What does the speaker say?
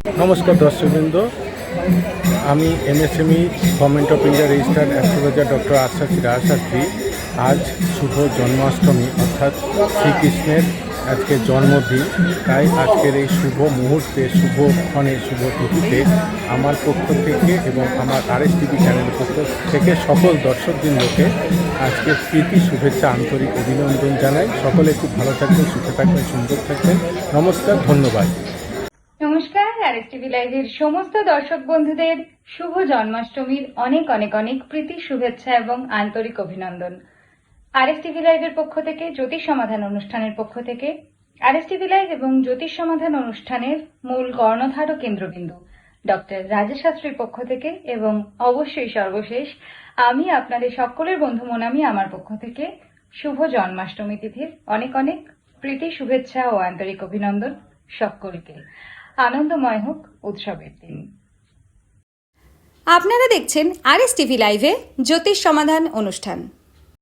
নমস্কার দর্শকবৃন্দ, আমি MSME government of India registered astrologer doctor আশাসী রায়শাস্ত্রী। আজ শুভ জন্মাষ্টমী, অর্থাৎ শ্রীকৃষ্ণের আজকে জন্মদিন। তাই আজকের এই শুভ মুহূর্তে, শুভক্ষণে, শুভ তিথিতে আমার পক্ষ থেকে এবং আমার RSTV চ্যানেলের পক্ষ থেকে সকল দর্শকবৃন্দকে আজকে প্রীতি, শুভেচ্ছা, আন্তরিক অভিনন্দন জানাই। সকলে খুব ভালো থাকবেন, সুখে থাকবেন, সুন্দর থাকবেন। নমস্কার, ধন্যবাদ। নমস্কার, RSTV লাইভের সমস্ত দর্শক বন্ধুদের শুভ জন্মাষ্টমীর অনেক অনেক অনেক প্রীতি, শুভেচ্ছা এবং আন্তরিক অভিনন্দন। RSTV লাইভের পক্ষ থেকে, জ্যোতিষ সমাধান অনুষ্ঠানের পক্ষ থেকে, RSTV লাইভ এবং জ্যোতিষ সমাধান অনুষ্ঠানের মূল কর্ণধার ও কেন্দ্রবিন্দু ডক্টর রাজা শাস্ত্রীর পক্ষ থেকে এবং অবশ্যই সর্বশেষ আমি আপনাদের সকলের বন্ধু মনামি আমার পক্ষ থেকে শুভ জন্মাষ্টমী তিথির অনেক অনেক প্রীতি, শুভেচ্ছা ও আন্তরিক অভিনন্দন সকলকে। আনন্দময় হোক উৎসবের দিন। আপনারা দেখছেন RSTV লাইভে জ্যোতিষ সমাধান অনুষ্ঠান।